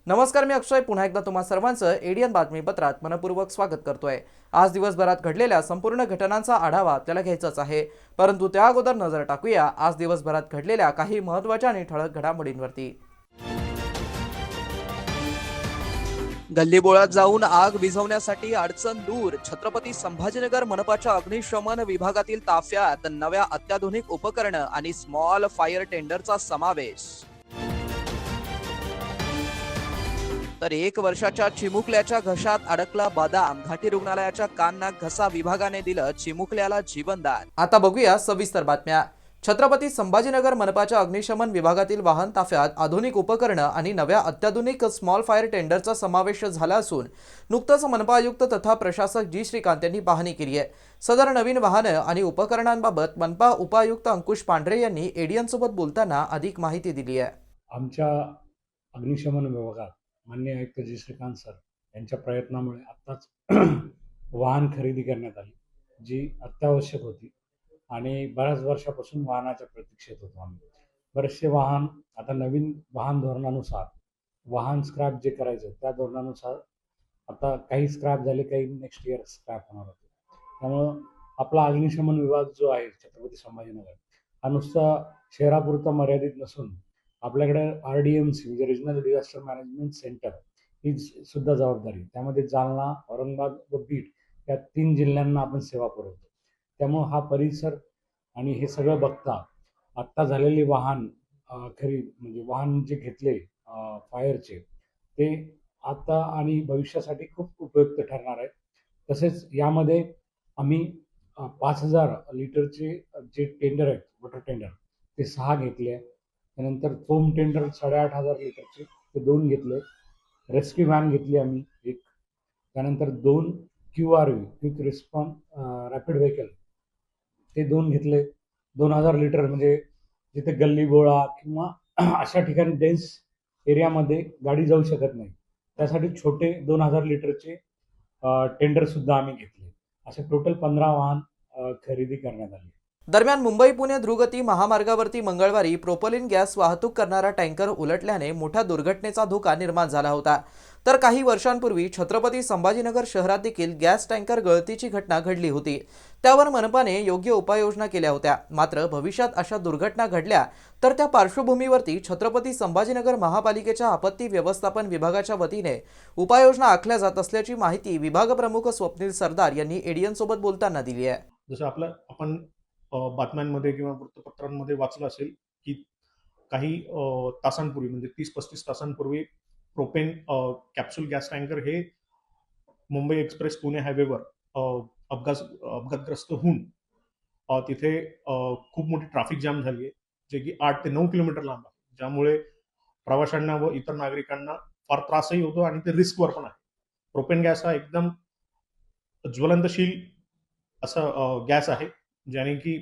नमस्कार, मी अक्षय पुन्हा एकदा तुम्हा सर्वांचं एडियन बातमीपत्रात मनपूर्वक स्वागत करतोय। आज दिवसभरात घडलेल्या संपूर्ण घटनांचा आढावा आपल्याला घ्यायचाच आहे, परंतु त्या अगोदर नजर टाकूया आज दिवसभरात घडलेल्या काही महत्त्वाच्या आणि ठळक घडामोडींवरती। गल्लीबोळात जाऊन आग विझवण्यासाठी अडचण दूर। छत्रपती संभाजीनगर मनपाच्या अग्निशमन विभागातील ताफ्यात नव्या अत्याधुनिक उपकरणं आणि स्मॉल फायर टेंडरचा समावेश। तर 1 वर्षाच्या चिमुकल्याच्या घशात अडकला बदाम। घाटी रुग्णालयाच्या कान नाक घसा विभागाने दिलं चिमुकल्याला जीवनदान। आता बघूया सविस्तर बातम्या। छत्रपती संभाजीनगर मनपाच्या अग्निशमन विभागातील वाहन ताफ्यात आधुनिक उपकरणं आणि नव्या अत्याधुनिक स्मॉल फायर टेंडरचा समावेश झाला असून नुकतंच मनपा आयुक्त तथा प्रशासक जी श्रीकांत यांनी पाहणी केली आहे। सदर नवीन वाहनं आणि उपकरणांबाबत मनपा उपायुक्त अंकुश पांढरे यांनी एडियन सोबत बोलताना अधिक माहिती दिली आहे। आमच्या अग्निशमन विभागात माननीय आयुक्त जी श्रीकांत सर यांच्या प्रयत्नामुळे आत्ताच वाहन खरेदी करण्यात आली, जी अत्यावश्यक होती आणि बऱ्याच वर्षापासून वाहनाच्या प्रतीक्षेत होतो आम्ही। बरेचसे वाहन आता नवीन वाहन धोरणानुसार वाहन स्क्रॅप जे करायचं त्या धोरणानुसार आता काही स्क्रॅप झाले, काही नेक्स्ट इयर स्क्रॅप होणार होते। त्यामुळं आपला अग्निशमन विभाग जो आहे छत्रपती संभाजीनगर हा नुसता शहरापुरता मर्यादित नसून आपल्याकडे RDMC म्हणजे रिजनल डिझास्टर मॅनेजमेंट सेंटर ही सुद्धा जबाबदारी, त्यामध्ये जालना, औरंगाबाद व बीड या 3 जिल्ह्यांना आपण सेवा पुरवतो। त्यामुळे हा परिसर आणि हे सगळं बघता आत्ता झालेले वाहन खरीद म्हणजे वाहन जे घेतले फायरचे ते आता आणि भविष्यासाठी खूप उपयुक्त ठरणार आहे। तसेच यामध्ये आम्ही 5000 लिटरचे जे टेंडर आहेत वॉटर टेंडर ते 6 घेतले। त्यानंतर फोम टेंडर 8500 लिटरचे ते 2 घेतले। रेस्क्यू व्हॅन घेतली आम्ही 1। त्यानंतर 2 QRV quick response rapid vehicle ते 2 घेतले। 2000 लिटर म्हणजे जिथे गल्ली बोळा किंवा अशा ठिकाणी डेन्स एरियामध्ये गाडी जाऊ शकत नाही त्यासाठी छोटे 2000 लिटरचे टेंडर सुद्धा आम्ही घेतले। असे टोटल 15 वाहन खरेदी करण्यात आली। दरम्यान मुंबई पुणे द्रुतगती महामार्गावरती मंगळवारी प्रोपलिन गॅस वाहतूक करणारा टँकर उलटल्याने मोठ्या दुर्घटनेचा धोका निर्माण झाला होता। तर काही वर्षांपूर्वी छत्रपती संभाजीनगर शहरात देखील गॅस टँकर गळतीची घटना घडली होती। त्यावर मनपाने योग्य उपाययोजना केल्या होत्या, मात्र भविष्यात अशा दुर्घटना घडल्या तर त्या पार्श्वभूमीवरती छत्रपती संभाजीनगर महापालिकेच्या आपत्ती व्यवस्थापन विभागाच्या वतीने उपाययोजना आखल्या जात असल्याची माहिती विभाग प्रमुख स्वप्नील सरदार यांनी एडियन सोबत बोलताना दिली आहे। जसं आपण बातम्यांमध्ये किंवा वृत्तपत्रांमध्ये वाचलं असेल की काही तासांपूर्वी म्हणजे 30-35 तासांपूर्वी प्रोपेन कॅप्सूल गॅस टँकर हे मुंबई एक्सप्रेस पुणे हायवेवर अपघातग्रस्त होऊन तिथे खूप मोठी ट्रॅफिक जाम झाली आहे, जे की 8 ते 9 किलोमीटर लांब आहे, ज्यामुळे प्रवाशांना व इतर नागरिकांना फार त्रासही होतो आणि ते रिस्कवर पण आहे। प्रोपेन गॅस हा एकदम ज्वलंतशील असा गॅस आहे, ज्याने की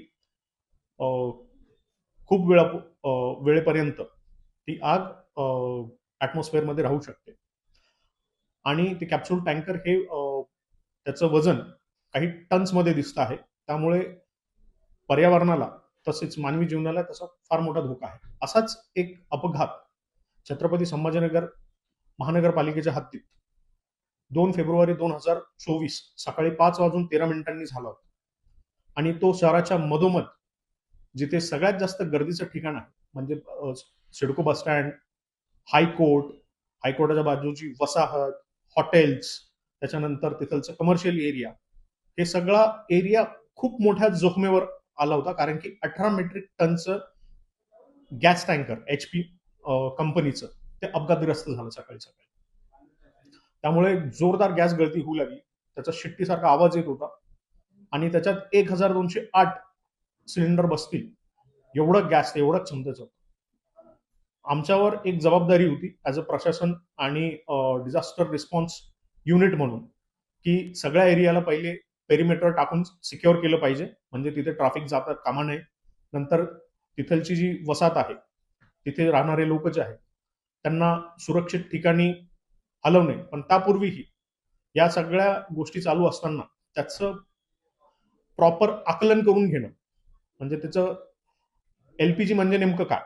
खूप वेळेपर्यंत ती आग ॲटमॉस्फिअरमध्ये राहू शकते। आणि ते कॅप्सूल टँकर हे त्याचं वजन काही टन्समध्ये दिसतं आहे, त्यामुळे पर्यावरणाला तसेच मानवी जीवनाला त्याचा फार मोठा धोका आहे। असाच एक अपघात छत्रपती संभाजीनगर महानगरपालिकेच्या हद्दीत 2 फेब्रुवारी 2024 सकाळी 5:13 झाला होता आणि तो शहराच्या मधोमध जिथे सगळ्यात जास्त गर्दीचं ठिकाण आहे म्हणजे सिडको बस स्टँड, हायकोर्टाच्या बाजूची वसाहत, हॉटेल्स, त्याच्यानंतर तिथलचं कमर्शियल एरिया, हे सगळा एरिया खूप मोठ्या जोखमीवर आला होता, कारण की 18 मेट्रिक टनचं गॅस टँकर HP कंपनीचं ते अपघातग्रस्त झालं सकाळी। त्यामुळे जोरदार गॅस गळती होऊ लागली, त्याचा शिट्टीसारखा आवाज येत होता आणि त्याच्यात 1208 सिलेंडर बसतील एवढं गॅस, एवढं क्षमतेचं। आमच्यावर एक जबाबदारी होती ॲज अ प्रशासन आणि डिझास्टर रिस्पॉन्स युनिट म्हणून, की सगळ्या एरियाला पहिले पेरिमीटर टाकून सिक्युअर केलं पाहिजे, म्हणजे तिथे ट्रॅफिक जाता कामा नये. नंतर तिथलची जी वसाहत आहे, तिथे राहणारे लोक जे आहेत त्यांना सुरक्षित ठिकाणी हलवणे. पण त्यापूर्वीही या सगळ्या गोष्टी चालू असताना त्याचं प्रॉपर आकलन करून घेणं, म्हणजे त्याचं एलपीजी म्हणजे नेमकं काय,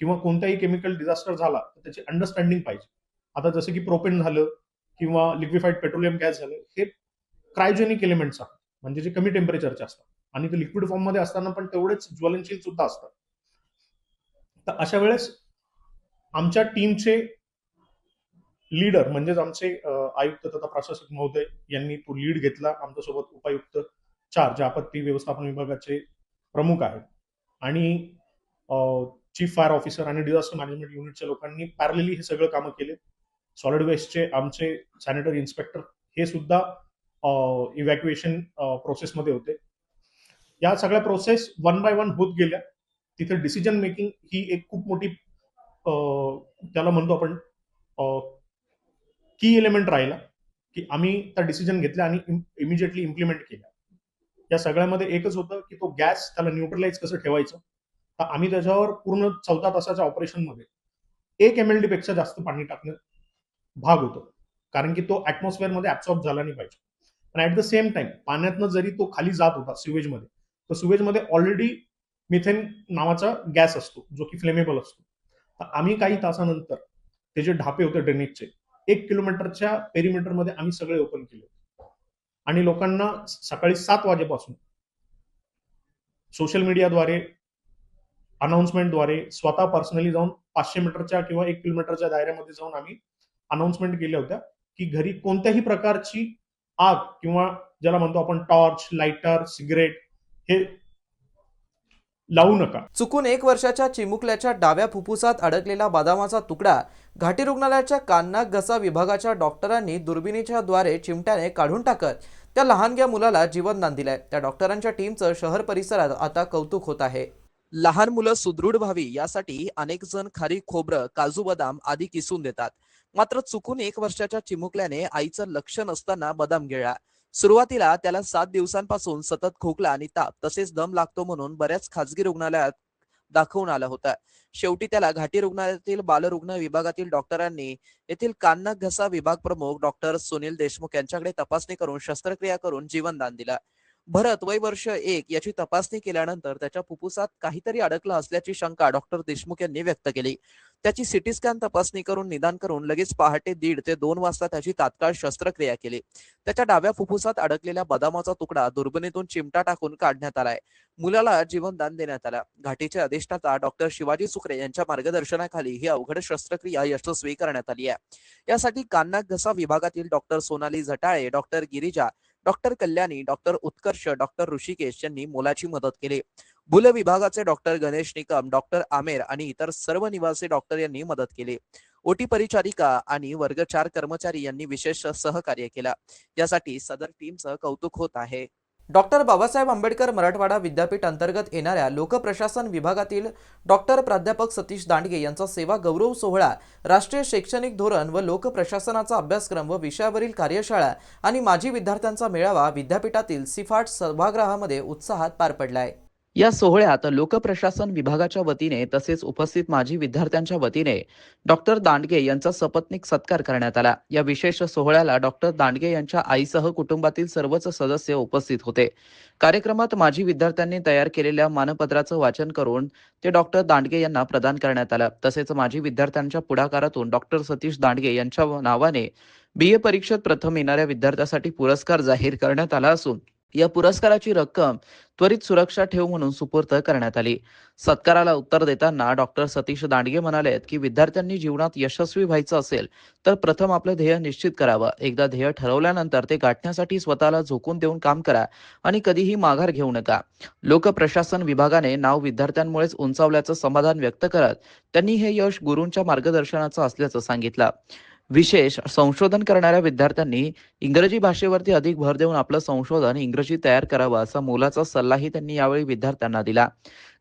किंवा कोणताही केमिकल डिझास्टर झाला तर त्याची अंडरस्टँडिंग पाहिजे. आता जसं की प्रोपेन झालं किंवा लिक्विफाईड पेट्रोलियम गॅस झालं, हे क्रायोजेनिक एलिमेंट्स आहेत, म्हणजे जे कमी टेम्परेचरचे असतात आणि ते लिक्विड फॉर्म मध्ये असताना पण तेवढेच ज्वलनशील सुद्धा असतात. तर अशा वेळेस आमच्या टीमचे लीडर म्हणजेच आमचे आयुक्त तथा प्रशासक महोदय यांनी तो लीड घेतला. आमच्यासोबत उपायुक्त 4 जे आपत्ती व्यवस्थापन विभागाचे प्रमुख आहेत, आणि चीफ फायर ऑफिसर आणि डिझास्टर मॅनेजमेंट युनिटच्या लोकांनी पॅरलली हे सगळं कामं केले. सॉलिड वेस्टचे आमचे सॅनिटरी इन्स्पेक्टर हे सुद्धा इव्हॅक्युएशन प्रोसेसमध्ये होते. या सगळ्या प्रोसेस वन बाय वन होत गेल्या. तिथे डिसिजन मेकिंग ही एक खूप मोठी त्याला म्हणतो आपण की एलिमेंट राहिला, की आम्ही त्या डिसिजन घेतल्या आणि इमिजिएटली इम्प्लिमेंट केल्या. या सगळ्यामध्ये एकच होतं की तो गॅस त्याला न्यूट्रलाइज कसं ठेवायचं. तर आम्ही त्याच्यावर पूर्ण 14 तासाच्या ऑपरेशनमध्ये 1 MLD पेक्षा जास्त पाणी टाकणं भाग होतं, कारण की तो ऍटमॉस्फिअरमध्ये ऍब्सॉर्ब झाला नाही पाहिजे. पण ऍट द सेम टाइम पाण्यातनं जरी तो खाली जात होता सिवेजमध्ये, तर सिवेजमध्ये ऑलरेडी मिथेन नावाचा गॅस असतो जो की फ्लेमेबल असतो. तर आम्ही काही तासानंतर ते जे ढापे होते ड्रेनेजचे 1 किलोमीटरच्या पेरिमीटरमध्ये आम्ही सगळे ओपन केले आणि लोकांना सकाळी 7 वाजेपासून सोशल मीडियाद्वारे, अनाउन्समेंटद्वारे, स्वतः पर्सनली जाऊन 500 मीटरच्या किंवा 1 किलोमीटरच्या दायऱ्यामध्ये जाऊन आम्ही अनाउन्समेंट केल्या होत्या की घरी कोणत्याही प्रकारची आग किंवा ज्याला म्हणतो आपण टॉर्च, लाइटर, सिगरेट हे लावू नका. चुकून 1 वर्षाच्या चिमुकल्याच्या डाव्या फुफ्फुसात अडकलेला बदामाचा तुकडा घाटी रुग्णालयाच्या कान नाक घसा विभागाच्या डॉक्टरांनी दुर्बिणीच्या द्वारे चिमट्याने काढून टाकत त्या लहानग्या मुलाला जीवनदान दिलंय. त्या डॉक्टरांच्या टीमचं शहर परिसरात आता कौतुक होत आहे. लहान मुलं सुदृढ व्हावी यासाठी अनेक जण खारी खोबरं, काजू बदाम आदी किसून देतात. मात्र चुकून 1 वर्षाच्या चिमुकल्याने आईचं लक्ष नसताना बदाम गिळला. सुरुवातीला त्याला 7 दिवसांपासून सतत खोकला आणि ताप तसेच दम लागतो म्हणून बऱ्याच खासगी रुग्णालयात दाखवून आला होता. शेवटी त्याला घाटी रुग्णालयातील बालरुग्ण विभागातील डॉक्टरांनी येथील कान नाक घसा विभाग प्रमुख डॉक्टर सुनील देशमुख यांच्याकडे तपासणी करून शस्त्रक्रिया करून जीवनदान दिला. भरत वय वर्ष 1 याची तपासणी केल्यानंतर त्याच्या फुफ्फुसात काहीतरी अडकलं असल्याची शंका डॉक्टर देशमुख यांनी व्यक्त केली. त्याची सिटी स्कॅन तपासणी करून निदान करून लगेच पहाटे 1:30 ते 2 वाजता त्याची तात्काळ शस्त्रक्रिया केली. त्याच्या डाव्या फुफ्फुसात अडकलेला बदामाचा तुकडा दुर्बिणीतून चिमटा टाकून काढण्यात आलाय. मुलाला जीवनदान देण्यात आलं. घाटीचे अधिष्ठाता डॉक्टर शिवाजी सुकरे यांच्या मार्गदर्शनाखाली ही अवघड शस्त्रक्रिया यशस्वी करण्यात आली आहे. यासाठी कान नाक घसा विभागातील doctor Sonali Jatale, doctor Girija, doctor Kalyani, doctor Utkarsh, doctor Rishikesh यांनी मोलाची मदत केली. भूल विभागाचे डॉक्टर गणेश निकम, डॉक्टर आमेर आणि इतर सर्व निवासी डॉक्टर यांनी मदत केली. ओटी परिचारिका आणि वर्ग 4 कर्मचारी यांनी विशेष सहकार्य केलं. यासाठी सदर टीमचं कौतुक होत आहे. डॉक्टर बाबासाहेब आंबेडकर मराठवाडा विद्यापीठ अंतर्गत येणाऱ्या लोकप्रशासन विभागातील डॉक्टर प्राध्यापक सतीश दांडगे यांचा सेवा गौरव सोहळा, राष्ट्रीय शैक्षणिक धोरण व लोकप्रशासनाचा अभ्यासक्रम व विषयावरील कार्यशाळा आणि माजी विद्यार्थ्यांचा मेळावा विद्यापीठातील सिफाट सभागृहामध्ये उत्साहात पार पडलाय. या सोहळ्यात लोकप्रशासन विभागाच्या वतीने तसेच उपस्थित माजी विद्यार्थ्यांच्या वतीने डॉक्टर दांडगे यांचा सपत्नीक सत्कार करण्यात आला. या विशेष सोहळ्याला डॉक्टर दांडगे यांच्या आईसह कुटुंबातील सर्वच सदस्य उपस्थित होते. कार्यक्रमात माजी विद्यार्थ्यांनी तयार केलेल्या मानपत्राचं वाचन करून ते डॉक्टर दांडगे यांना प्रदान करण्यात आलं. तसेच माजी विद्यार्थ्यांच्या पुढाकारातून डॉक्टर सतीश दांडगे यांच्या नावाने BA परीक्षेत प्रथम येणाऱ्या विद्यार्थ्यासाठी पुरस्कार जाहीर करण्यात आला असून या पुरस्काराची रक्कम त्वरित सुरक्षा ठेव म्हणून सुपूर्द करण्यात आली. सत्काराला उत्तर देताना डॉक्टर सतीश दांडगे म्हणाले की विद्यार्थ्यांनी जीवनात यशस्वी व्हायचं असेल तर प्रथम आपलं ध्येय निश्चित करावं. एकदा ध्येय ठरवल्यानंतर ते गाठण्यासाठी स्वतःला झोकून देऊन काम करा आणि कधीही माघार घेऊ नका. लोकप्रशासन विभागाने नाव विद्यार्थ्यांमुळेच उंचावल्याचं समाधान व्यक्त करत त्यांनी हे यश गुरूंच्या मार्गदर्शनाचं असल्याचं सांगितलं. विशेष संशोधन करणाऱ्या विद्यार्थ्यांनी इंग्रजी भाषेवरती अधिक भर देऊन आपलं संशोधन इंग्रजी तयार करावं असा मोलाचा सल्लाही त्यांनी यावेळी विद्यार्थ्यांना दिला.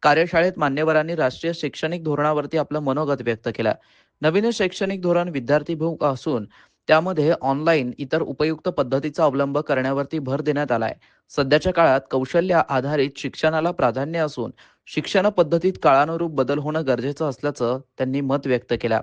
कार्यशाळेत मान्यवरांनी राष्ट्रीय शैक्षणिक धोरणावरती आपलं मनोगत व्यक्त केलं. नवीन शैक्षणिक धोरण विद्यार्थीभिमुख असून त्यामध्ये ऑनलाईन इतर उपयुक्त पद्धतीचा अवलंब करण्यावरती भर देण्यात आलाय. सध्याच्या काळात कौशल्य आधारित शिक्षणाला प्राधान्य असून शिक्षण पद्धतीत काळानुरूप बदल होणं गरजेचं असल्याचं त्यांनी मत व्यक्त केलं.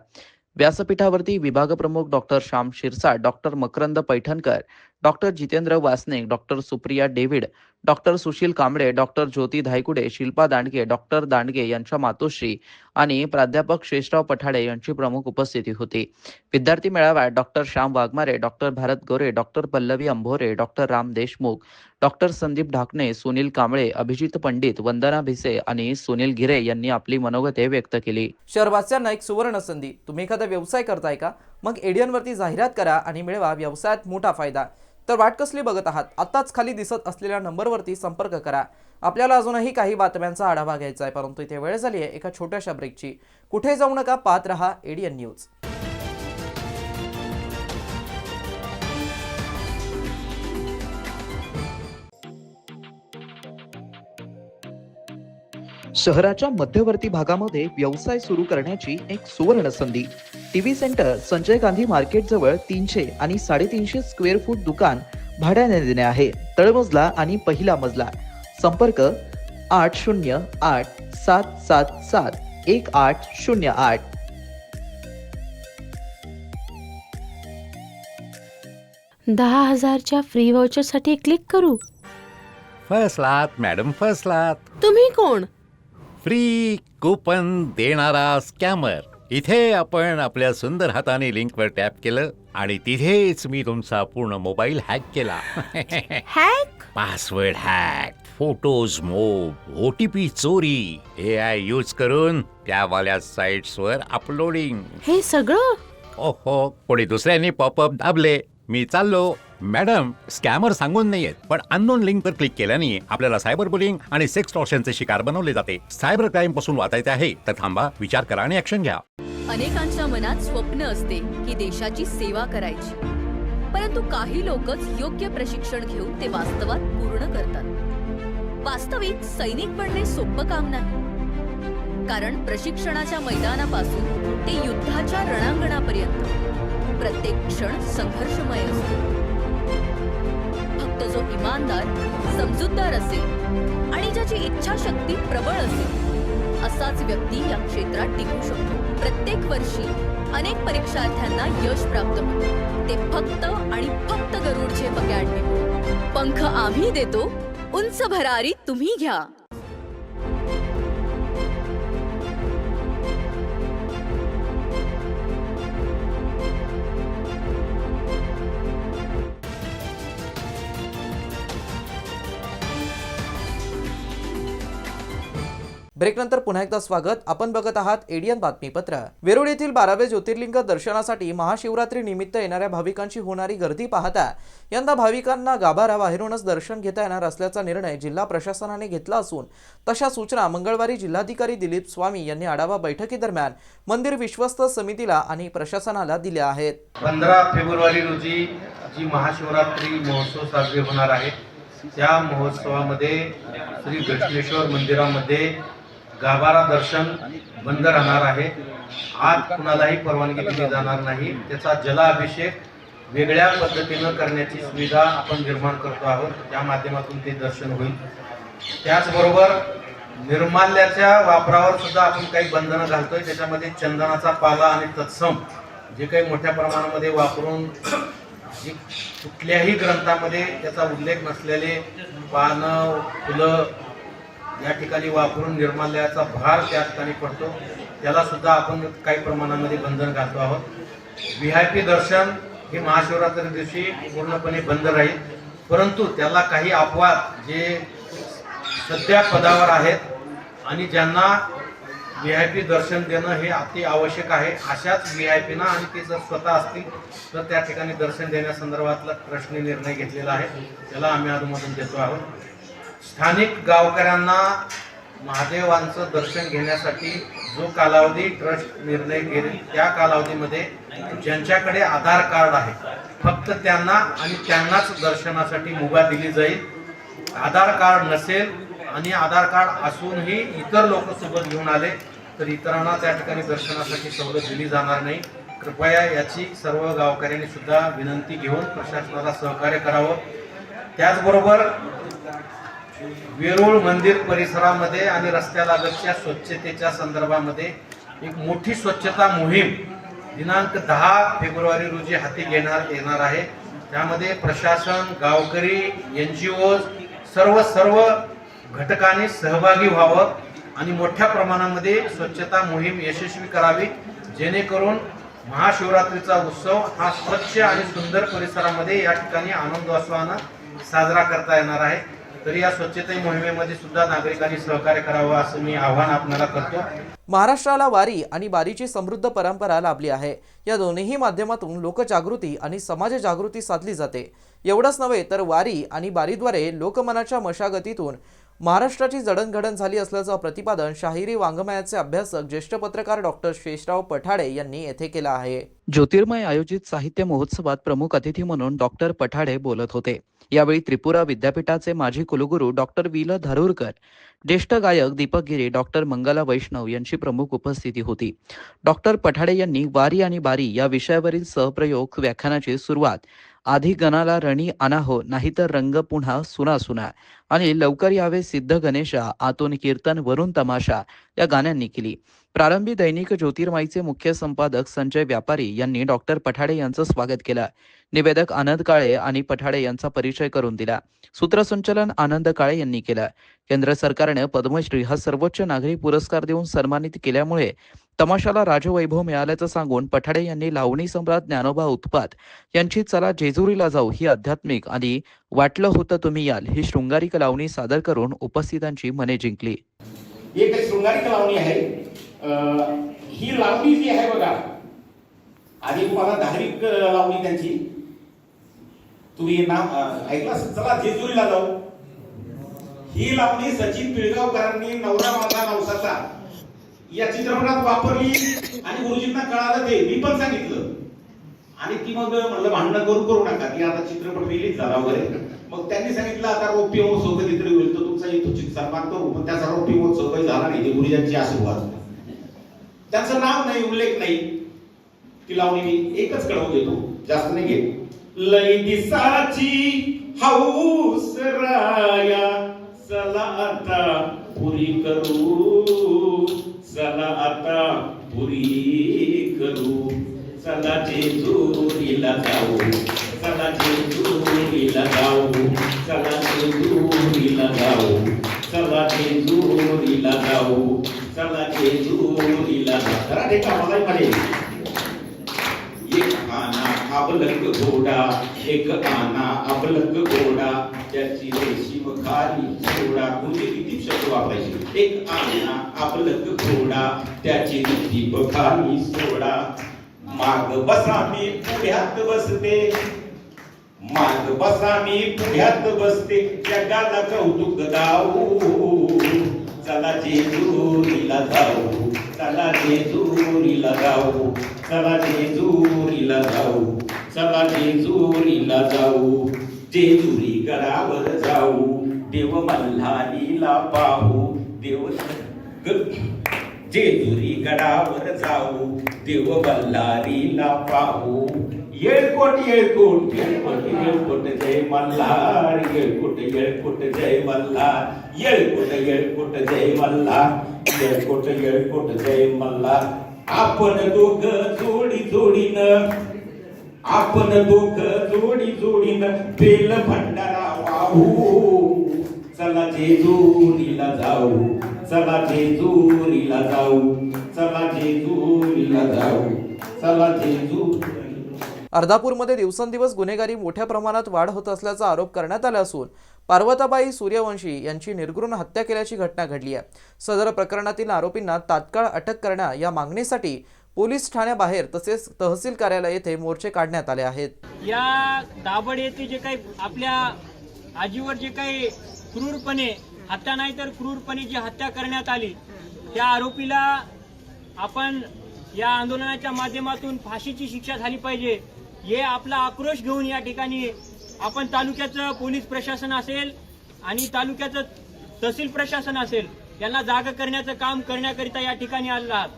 व्यासपीठावरती विभागप्रमुख doctor Shyam Shirsat, doctor Makarand Paithankar, doctor Jitendra Wasnik, doctor Supriya David, doctor Sushil Kamble, doctor Jyoti Dhaykude, Shilpa Dandge, doctor Dandge यांच्या मातोश्री आणि प्राध्यापक शेषराव पठाडे यांची प्रमुख उपस्थिती होती. विद्यार्थी मेळाव्यात doctor Shyam Waghmare, doctor Bharat Gore, doctor Pallavi Ambhore, doctor Ram Deshmukh, doctor Sandeep Dhakne, Sunil Kamble, Abhijit Pandit, Vandana Bhise आणि सुनील गिरे यांनी आपली मनोगते व्यक्त केली. शहरवासियांना एक सुवर्ण संधी. तुम्ही एखादा व्यवसाय करताय का? मग एडियनवरती जाहिरात करा आणि मिळवा व्यवसायात मोठा फायदा. तर वाट कसली बघत आहात? आत्ताच खाली दिसत असलेल्या नंबरवरती संपर्क करा. आपल्याला अजूनही काही बातम्यांचा आढावा घ्यायचा आहे, परंतु इथे वेळ झाली आहे एका छोट्याशा ब्रेकची. कुठे जाऊ नका, पाहत रहा एडियन न्यूज. शहराच्या मध्यवर्ती भागामध्ये व्यवसाय सुरू करण्याची एक सुवर्ण संधी. TV centre Sanjay Gandhi market जवळ 300 आणि 350 स्क्वेअर फूट दुकान भाड्याने देणे आहे. तळमजला आणि पहिला मजला. संपर्क 80877711808. $10,000च्या फ्री व्हाउचरसाठी क्लिक करू. फसलात मॅडम, फसलात. तुम्ही कोण? फ्री कूपन देणारा स्कॅमर. इथे आपण आपल्या सुंदर हाताने लिंकवर टॅप केलं आणि तिथेच मी तुमचा पूर्ण मोबाईल हॅक केला. हॅक? पासवर्ड हॅक, फोटोज मोब, OTP चोरी, AI यूज करून त्यावाल्या साइट्सवर अपलोडिंग. हे सगळं? ओहो, कोणी दुसऱ्यांनी पॉपअप दाबले. मी चाललो. मॅडम, स्कॅमर सांगून नाहीयेत, पण अननोन लिंकवर क्लिक केल्याने आपल्याला सायबर बुलिंग आणि सेक्स टॉर्शनचे शिकार बनवले जाते. सायबर क्राईम पासून वाचायचे आहे तर थांबा, विचार करा आणि ऍक्शन घ्या. अनेकांच्या मनात स्वप्न असते की देशाची सेवा करायची, परंतु काही लोकच योग्य प्रशिक्षण घेऊन ते वास्तवात पूर्ण करतात. वास्तविक सैनिक बनणे सोपं काम नाही, कारण प्रशिक्षणाच्या मैदानापासून ते युद्धाच्या रणांगणापर्यंत प्रत्येक क्षण संघर्षमय असतो. फक्त जो इमानदार, समजूतदार असेल आणि ज्याची इच्छाशक्ती प्रबळ असेल असाच व्यक्ती या क्षेत्रात टिकू शकतो. प्रत्येक वर्षी अनेक परीक्षार्थ्यांना यश प्राप्त होते, ते फक्त आणि फक्त गरुडचे अकॅडमी. पंख आम्ही देतो, उंच भरारी तुम्ही घ्या. ब्रेकनंतर पुन्हा एकदा स्वागत. आपण बघत आहात एडियन बातमीपत्र. वेरूळ येथील 12वे ज्योतिर्लिंग दर्शनासाठी महाशिवरात्री निमित्त येणाऱ्या भाविकांची होणारी गर्दी पाहता यंदा भाविकांना गाभारा बाहेरूनच दर्शन घेता येणार असल्याचा निर्णय जिल्हा प्रशासनाने घेतला असून तशा सूचना मंगळवारी जिल्हाधिकारी दिलीप स्वामी यांनी आढावा बैठकीदरम्यान मंदिर विश्वस्त समितीला आणि प्रशासनाला दिल्या आहेत. 15 फेब्रुवारी रोजी जी महाशिवरात्री महोत्सव साजरे होणार आहे त्या महोत्सवामध्ये श्री दक्षिणेश्वर मंदिरामध्ये गाभारा दर्शन बंद राहणार आहे. आत कुणालाही परवानगी दिली जाणार नाही. त्याचा जलाभिषेक वेगळ्या पद्धतीनं करण्याची सुविधा आपण निर्माण करतो आहोत. त्या माध्यमातून ते दर्शन होईल. त्याचबरोबर निर्माल्याच्या वापरावर सुद्धा आपण काही बंधनं घालतोय. त्याच्यामध्ये चंदनाचा पाला आणि तत्सम जे काही मोठ्या प्रमाणामध्ये वापरून कुठल्याही ग्रंथामध्ये त्याचा उल्लेख नसलेले पानं, फुलं या ठिकाणी वापरून निर्माल्याचा भार त्या ठिकाणी पडतो. त्याला सुद्धा आपण काही प्रमाणामध्ये बंधन घालतो आहोत. VIP दर्शन हे महाशिवरात्री दिवशी पूर्णपणे बंद राहील, परंतु त्याला काही अपवाद जे सध्या पदावर आहेत आणि ज्यांना VIP दर्शन देणं हे अति आवश्यक आहे अशाच VIPना आणि ते जर स्वतः असतील तर त्या ठिकाणी दर्शन देण्यासंदर्भातला ट्रस्टने निर्णय घेतलेला आहे. त्याला आम्ही अनुमोदन देतो आहोत. स्थानिक गावकऱ्यांना महादेवांचं दर्शन घेण्यासाठी जो कालावधी ट्रस्ट निर्णय घेईल त्या कालावधीमध्ये ज्यांच्याकडे आधार कार्ड आहे फक्त त्यांना आणि त्यांनाच दर्शनासाठी मुभा दिली जाईल. आधार कार्ड नसेल आणि आधार कार्ड असूनही इतर लोक सोबत घेऊन आले तर इतरांना त्या ठिकाणी दर्शनासाठी सवलत दिली जाणार नाही. कृपया याची सर्व गावकऱ्यांनी सुद्धा विनंती घेऊन प्रशासनाला सहकार्य करावं. त्याचबरोबर वेरूळ मंदिर परिसरामध्ये आणि रस्त्यालगतच्या स्वच्छतेच्या संदर्भामध्ये एक मोठी स्वच्छता मोहीम दिनांक 10 फेब्रुवारी रोजी हाती येणार आहे. त्यामध्ये प्रशासन, गावकरी, NGOज सर्व घटकांनी सहभागी व्हावं आणि मोठ्या प्रमाणामध्ये स्वच्छता मोहीम यशस्वी करावी, जेणेकरून महाशिवरात्रीचा उत्सव हा स्वच्छ आणि सुंदर परिसरामध्ये या ठिकाणी आनंदोत्सवानं साजरा करता येणार आहे. तरी या स्वच्छता मोहिमेमध्ये सुद्धा नागरिकांनी सहकार्य करावं असं मी आवाहन आपल्याला करतो. महाराष्ट्राला वारी आणि बारीची समृद्ध परंपरा लाभली आहे. या दोन्ही माध्यमातून लोकजागृती आणि समाज जागृती साधली जाते. एवढंच नव्हे तर वारी आणि बारीद्वारे लोकमनाच्या मशागतीतून महाराष्ट्राची जडणघडण झाली असल्याचं प्रतिपादन शाहिरी वाङ्मयाचे अभ्यासक ज्येष्ठ पत्रकार डॉक्टर शेषराव पठाडे यांनी येथे केलं आहे. ज्योतिर्मय आयोजित साहित्य महोत्सवात प्रमुख अतिथी म्हणून डॉक्टर पठाडे बोलत होते. यावेळी त्रिपुरा विद्यापीठाचे माजी कुलगुरू डॉक्टर विल धारूरकर, ज्येष्ठ गायक दीपक गिरे, डॉक्टर मंगला वैष्णव यांची प्रमुख उपस्थिती होती. डॉक्टर पठाडे यांनी वारी आणि बारी या विषयावरील सहप्रयोग व्याख्यानाची सुरुवात आधी गणाला रणी आणा हो, नाहीतर रंग पुन्हा सुना सुना आणि लवकर यावे सिद्ध गणेशा, आतून कीर्तन वरून तमाशा या गाण्यांनी केली. प्रारंभी दैनिक ज्योतिर्मयचे मुख्य संपादक संजय व्यापारी यांनी डॉक्टर पठाडे यांचं स्वागत केलं. निवेदक आनंद काळे आणि पठाडे यांचा परिचय करून दिला. सूत्रसंचालन आनंद काळे यांनी केलं. केंद्र सरकारने पद्मश्री हा सर्वोच्च नागरी पुरस्कार देऊन सन्मानित केल्यामुळे तमाशाला राजवैभव मिळाल्याचं सांगून पठाडे यांनी लावणी सम्राट ज्ञानोबा उत्पात यांची चला जेजुरीला जाऊ ही आध्यात्मिक आणि वाटलं होतं तुम्ही याल ही शृंगारिक लावणी सादर करून उपस्थितांची मने जिंकली. एक शृंगारिक लावणी आहे. ही लावणी जी आहे बघा, आधी तुम्हाला धार्मिक लावणी त्यांची तुम्ही नाव ऐकलं असेल, चला जेजुरीला जाऊ. ही लावणी सचिन पिळगावकरांनी नवरा माझा नवसाचा या चित्रपटात वापरली आणि गुरुजींना कळालं, ते मी पण सांगितलं आणि ती मग म्हणलं भांडणं करू नका, ती आता चित्रपट रिलीज झाला वगैरे. मग त्यांनी सांगितलं आता रौप्य महोत्सव कधीतरी होईल तर तुमचा इथं सन्मान करू. पण त्याचा रौप्य महोत्सव काही झाला नाही. ते गुरुजींची आशीर्वाद, त्यांचं नाव नाही, उल्लेख नाही. ती लावणी मी एकच कळवून देतो, जास्त नाही घेत. लई दिसाची हौस राया, चला आता पुरी करू, चला आता पुरी करू, चला जेजुरीला जाऊ, चला जेजुरीला जाऊ, चला जेजुरीला जाऊ, चला जेजुरीला जाऊ, चला जेजुरीला जाऊ. जरा ते कामाला मध्ये एक आना अबलक घोडा, एक आना अबलक घोडा, त्याची रेशीम खाली सोडा. म्हणजे किती शब्द वापरायचे. एक आना अबलक घोडा, त्याची रेशीम खाली सोडा. माग बसा मी पुढ्यात बसते, माग बसा मी पुढ्यात बसते, जगाला कौतुक दाऊ. चला जेजुरीला जाऊ, चला जेजुरीला जाऊ, चला जेजुरीला जाऊ, चला जेजुरीला जाऊ. जेजुरी गडावर जाऊ, देव मल्हारीला पाहू, देव जेजुरी गडावर जाऊ, देव मल्हारीला पाहू. येळकोट येळकोट येळकोट येळकोट जय मल्हार, येळकोट येळकोट जय मल्हार, येळकोट येळकोट जय मल्हार, येळकोट येळकोट जय मल्हार. आपण दोघं जोडी जोडीनं, आपण दोघं जोडी जोडीनं बेल भंडारा वाहू. चला जेजुरीला जाऊ, चला जेजुरीला जाऊ, चला जेजुरीला जाऊ, चला जेजुरीला. अर्धापूरमध्ये दिवसेंदिवस गुन्हेगारी मोठ्या प्रमाणात वाढ होत असल्याचा आरोप करण्यात आला असून पार्वताबाई सूर्यवंशी यांची निर्घृण हत्या केल्याची घटना घडली आहे. सदर प्रकरणातील आरोपींना तात्काळ अटक करण्या या मागणीसाठी पोलीस ठाण्याबाहेर तसेच तहसील कार्यालय येथे मोर्चे काढण्यात आले आहेत. या दाभड येथे जे काही आपल्या आजीवर जे काही क्रूरपणे हत्या नाही तर क्रूरपणे जी हत्या करण्यात आली, त्या आरोपीला आपण या आंदोलनाच्या माध्यमातून फाशीची शिक्षा झाली पाहिजे. हे आपला आक्रोश घेऊन या ठिकाणी आपण तालुक्याचं पोलीस प्रशासन असेल आणि तालुक्याचं तहसील प्रशासन असेल यांना जागा करण्याचं काम करण्याकरिता या ठिकाणी आलेलो आहात.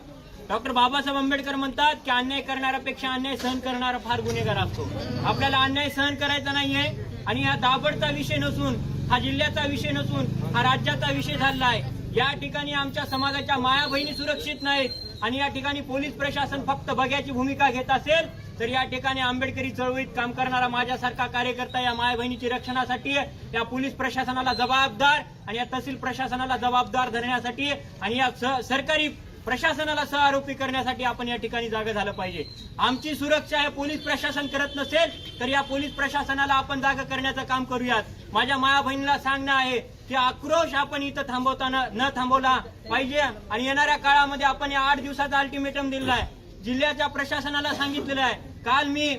डॉक्टर बाबासाहेब आंबेडकर म्हणतात की अन्याय करणाऱ्यापेक्षा अन्याय सहन करणारा फार गुन्हेगार असतो. आपल्याला अन्याय सहन करायचा नाहीये आणि हा दाभडचा विषय नसून, हा जिल्ह्याचा विषय नसून, हा राज्याचा विषय झालेला आहे. या ठिकाणी आमच्या समाजाच्या माया बहिणी सुरक्षित नाहीत आणि या ठिकाणी पोलीस प्रशासन फक्त बघ्याची भूमिका घेत असेल तर या ठिकाणी आंबेडकरी चळवळीत काम करणारा माझ्यासारखा कार्यकर्ता या माय बहिणीची रक्षणासाठी, या पोलीस प्रशासनाला जबाबदार आणि या तहसील प्रशासनाला जबाबदार धरण्यासाठी आणि या सरकारी प्रशासनाला सहआरोपी करण्यासाठी आपण या ठिकाणी जागा झालं पाहिजे. आमची सुरक्षा हे पोलीस प्रशासन करत नसेल तर या पोलीस प्रशासनाला आपण जागा करण्याचं काम करूयात. माझ्या माया बहिणीला सांगणं आहे की आक्रोश आपण इथं न थांबवला पाहिजे आणि येणाऱ्या काळामध्ये आपण या 8 दिवसाचा अल्टिमेटम दिलेला आहे. जिल्ह्याच्या प्रशासनाला सांगितलेलं आहे. काल मी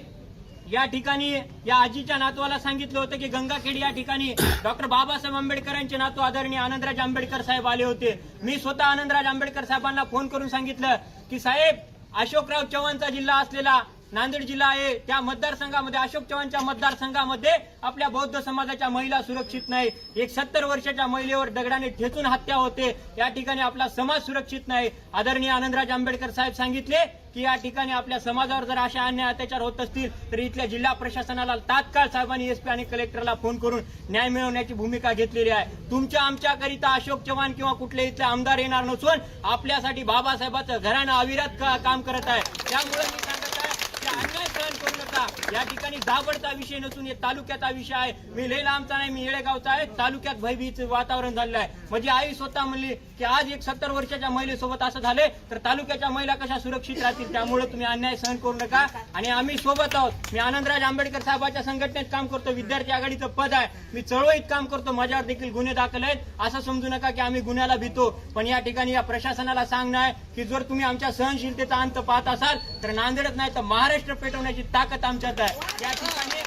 या ठिकाणी या आजीच्या नातवाला सांगितलं होतं की गंगाखेड या ठिकाणी डॉक्टर बाबासाहेब आंबेडकरांचे नातू आदरणीय आनंदराज आंबेडकर साहेब आले होते. मी स्वतः आनंदराज आंबेडकर साहेबांना फोन करून सांगितलं की साहेब, अशोकराव चव्हाणचा जिल्हा असलेला नांदेड जिल्हा आहे, त्या मतदारसंघामध्ये, अशोक चव्हाणच्या मतदारसंघामध्ये आपल्या बौद्ध समाजाच्या महिला सुरक्षित नाही. एक 70 वर्षाच्या महिलेवर दगडाने ठेचून हत्या होते. या ठिकाणी आपला समाज सुरक्षित नाही. आदरणीय आनंदराज आंबेडकर साहेब सांगितले की या ठिकाणी आपल्या समाजावर जर अशा अन्याय अत्याचार होत असतील तर इथल्या जिल्हा प्रशासनाला तात्काळ साहेबांनी एसपी आणि कलेक्टरला फोन करून न्याय मिळवण्याची भूमिका घेतलेली आहे. तुमच्या आमच्याकरिता अशोक चव्हाण किंवा कुठले इथले आमदार येणार नसून आपल्यासाठी बाबासाहेबांचं घराणं अविरत काम करत आहे. त्यामुळे मी सांगत आहे की अन्याय सहन करू नका. या ठिकाणी दाभडचा विषय नसून हे तालुक्याचा विषय आहे. मी लय लांबचा नाही, मी येळेगावचा आहे. तालुक्यात भयभीतीचं वातावरण झालेलं आहे. माझी आई स्वतः म्हणली की आज एक 70 वर्षाच्या महिलेसोबत असं झाले तर तालुक्याच्या महिला कशा सुरक्षित राहतील. त्यामुळे तुम्ही अन्याय सहन करू नका आणि आम्ही सोबत आहोत. मी आनंदराज आंबेडकर साहेबांच्या संघटनेत काम करतो, विद्यार्थी आघाडीचं पद आहे, मी चळवळीत काम करतो, माझ्यावर देखील गुन्हे दाखल आहेत. असं समजू नका की आम्ही गुन्ह्याला भीतो. पण या ठिकाणी या प्रशासनाला सांगणं आहे की जर तुम्ही आमच्या सहनशीलतेचा अंत पाहत असाल तर नांदेडच नाही तर महाराष्ट्र पेटवण्याची ताकद आमच्यात आहे. या ठिकाणी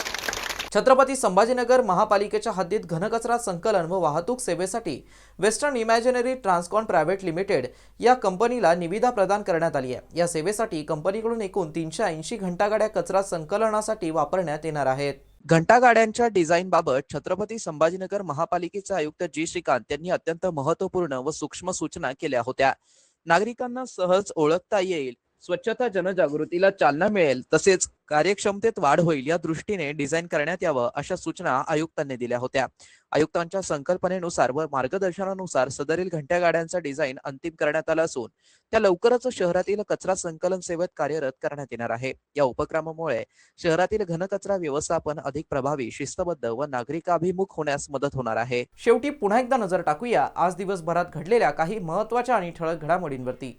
छत्रपती संभाजीनगर महापालिकेच्या हद्दीत घनकचरा संकलन व वाहतूक सेवेसाठी वेस्टर्न इमॅजिनरी ट्रान्सकॉन प्रायव्हेट लिमिटेड या कंपनीला निविदा प्रदान करण्यात आली आहे. या सेवेसाठी कंपनीकडून एकूण 380 घंटागाड्या कचरा संकलनासाठी वापरण्यात येणार आहेत. घंटागाड्यांच्या डिझाईनबाबत छत्रपती संभाजीनगर महापालिकेचे आयुक्त जी श्रीकांत यांनी अत्यंत महत्त्वपूर्ण व सूक्ष्म सूचना केल्या होत्या. नागरिकांना सहज ओळखता येईल, स्वच्छता जनजागृतीला चालना मिळेल, तसेच कार्यक्षमतेत वाढ होईल या दृष्टीने डिझाईन करण्यात यावं अशा सूचना आयुक्तांनी दिल्या होत्या. आयुक्तांच्या संकल्पनेनुसार व मार्गदर्शनानुसार सदरील घंटागाड्यांचा डिझाईन अंतिम करण्यात आला असून त्या लवकरच शहरातील कचरा संकलन सेवेत कार्यरत करण्यात येणार आहे. या उपक्रमामुळे शहरातील घनकचरा व्यवस्थापन अधिक प्रभावी, शिस्तबद्ध व नागरिकाभिमुख होण्यास मदत होणार आहे. शेवटी पुन्हा एकदा नजर टाकूया आज दिवसभरात घडलेल्या काही महत्त्वाच्या आणि ठळक घडामोडींवरती.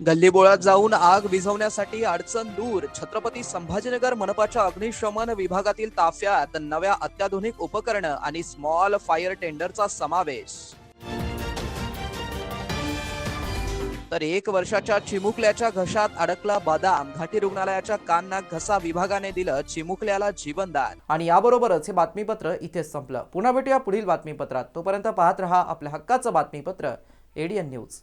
गल्लीबोळात जाऊन आग विझवण्यासाठी अडचण दूर. छत्रपती संभाजीनगर मनपाच्या अग्निशमन विभागातील ताफ्यात नव्या अत्याधुनिक उपकरणं आणि स्मॉल फायर टेंडरचा समावेश. तर 1 वर्षाच्या चिमुकल्याच्या घशात अडकला बदाम. घाटी रुग्णालयाच्या कान नाक घसा विभागाने दिलं चिमुकल्याला जीवनदान. आणि याबरोबरच हे बातमीपत्र इथेच संपलं. पुन्हा भेटूया पुढील बातमीपत्रात. तोपर्यंत पाहत रहा आपल्या हक्काचं बातमीपत्र ADN न्यूज.